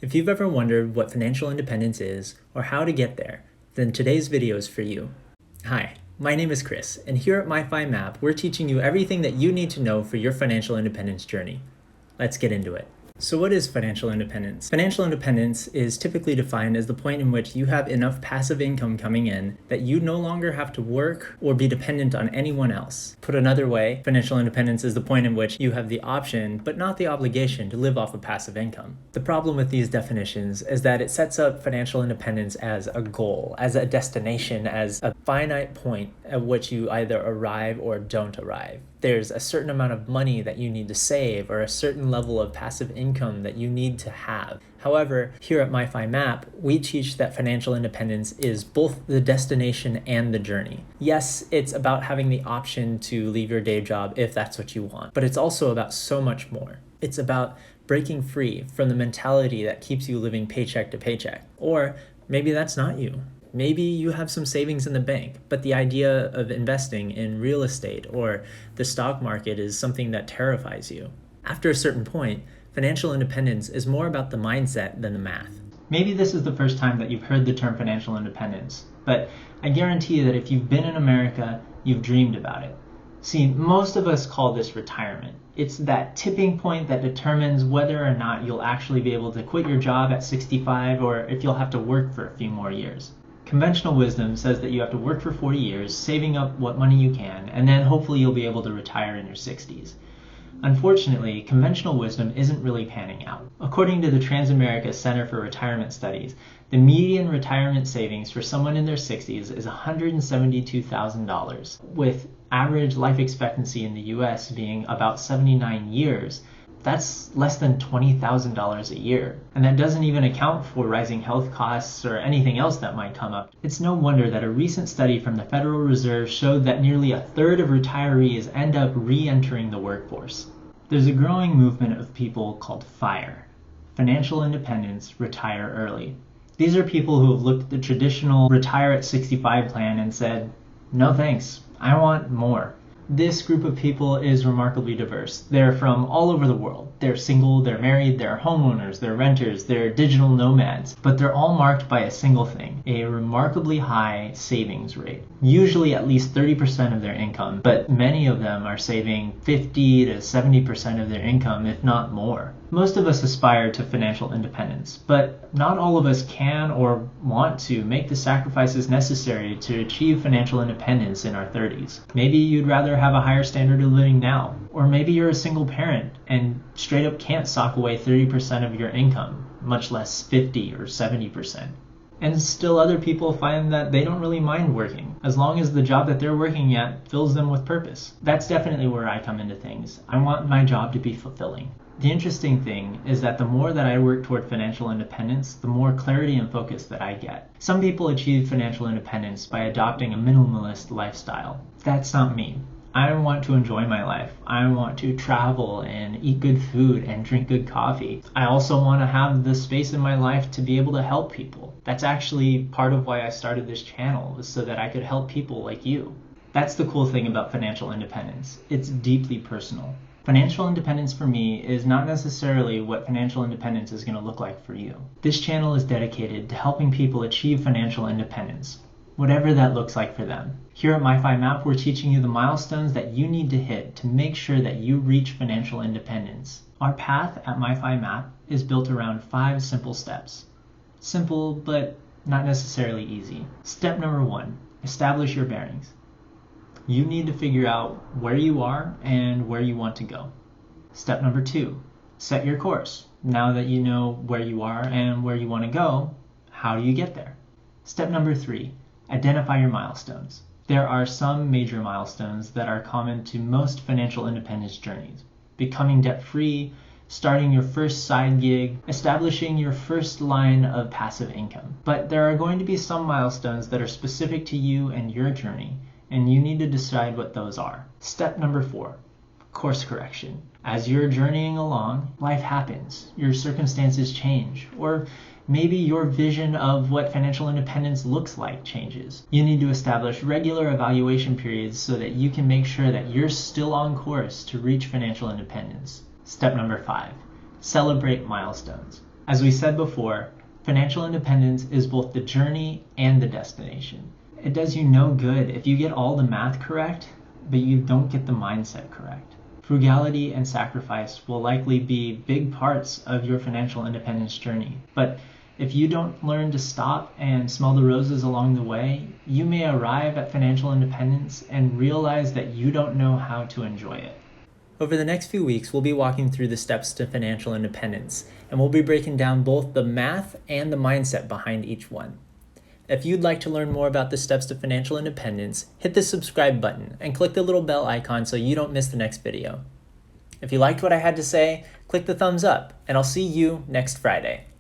If you've ever wondered what financial independence is or how to get there, then today's video is for you. Hi, my name is Chris, and here at MyFiMap, we're teaching you everything that you need to know for your financial independence journey. Let's get into it. So what is financial independence? Financial independence is typically defined as the point in which you have enough passive income coming in that you no longer have to work or be dependent on anyone else. Put another way, financial independence is the point in which you have the option, but not the obligation, to live off of passive income. The problem with these definitions is that it sets up financial independence as a goal, as a destination, as a finite point at which you either arrive or don't arrive. There's a certain amount of money that you need to save or a certain level of passive income that you need to have. However, here at MyFiMap, we teach that financial independence is both the destination and the journey. Yes, it's about having the option to leave your day job if that's what you want, but it's also about so much more. It's about breaking free from the mentality that keeps you living paycheck to paycheck. Or maybe that's not you. Maybe you have some savings in the bank, but the idea of investing in real estate or the stock market is something that terrifies you. After a certain point, financial independence is more about the mindset than the math. Maybe this is the first time that you've heard the term financial independence, but I guarantee that if you've been in America, you've dreamed about it. See, most of us call this retirement. It's that tipping point that determines whether or not you'll actually be able to quit your job at 65 or if you'll have to work for a few more years. Conventional wisdom says that you have to work for 40 years, saving up what money you can, and then hopefully you'll be able to retire in your 60s. Unfortunately, conventional wisdom isn't really panning out. According to the Transamerica Center for Retirement Studies, the median retirement savings for someone in their 60s is $172,000, with average life expectancy in the US being about 79 years. That's less than $20,000 a year. And that doesn't even account for rising health costs or anything else that might come up. It's no wonder that a recent study from the Federal Reserve showed that nearly a third of retirees end up re-entering the workforce. There's a growing movement of people called FIRE, Financial Independence, Retire Early. These are people who have looked at the traditional retire at 65 plan and said, no thanks, I want more. This group of people is remarkably diverse. They're from all over the world. They're single, they're married, they're homeowners, they're renters, they're digital nomads. But they're all marked by a single thing, a remarkably high savings rate. Usually at least 30% of their income, but many of them are saving 50 to 70% of their income, if not more. Most of us aspire to financial independence, but not all of us can or want to make the sacrifices necessary to achieve financial independence in our 30s. Maybe you'd rather have a higher standard of living now, or maybe you're a single parent and straight up can't sock away 30% of your income, much less 50 or 70%. And still other people find that they don't really mind working, as long as the job that they're working at fills them with purpose. That's definitely where I come into things. I want my job to be fulfilling. The interesting thing is that the more that I work toward financial independence, the more clarity and focus that I get. Some people achieve financial independence by adopting a minimalist lifestyle. That's not me. I want to enjoy my life. I want to travel and eat good food and drink good coffee. I also want to have the space in my life to be able to help people. That's actually part of why I started this channel, was so that I could help people like you. That's the cool thing about financial independence. It's deeply personal. Financial independence for me is not necessarily what financial independence is going to look like for you. This channel is dedicated to helping people achieve financial independence, whatever that looks like for them. Here at MyFiMap, we're teaching you the milestones that you need to hit to make sure that you reach financial independence. Our path at MyFiMap is built around 5 simple steps. Simple, but not necessarily easy. Step number 1, establish your bearings. You need to figure out where you are and where you want to go. Step number 2, set your course. Now that you know where you are and where you want to go, how do you get there? Step number 3, identify your milestones. There are some major milestones that are common to most financial independence journeys. Becoming debt-free, starting your first side gig, establishing your first line of passive income. But there are going to be some milestones that are specific to you and your journey, and you need to decide what those are. Step number 4, course correction. As you're journeying along, life happens. Your circumstances change, or maybe your vision of what financial independence looks like changes. You need to establish regular evaluation periods so that you can make sure that you're still on course to reach financial independence. Step number 5, celebrate milestones. As we said before, financial independence is both the journey and the destination. It does you no good if you get all the math correct, but you don't get the mindset correct. Frugality and sacrifice will likely be big parts of your financial independence journey, but if you don't learn to stop and smell the roses along the way, you may arrive at financial independence and realize that you don't know how to enjoy it. Over the next few weeks, we'll be walking through the steps to financial independence, and we'll be breaking down both the math and the mindset behind each one. If you'd like to learn more about the steps to financial independence, hit the subscribe button and click the little bell icon so you don't miss the next video. If you liked what I had to say, click the thumbs up, and I'll see you next Friday.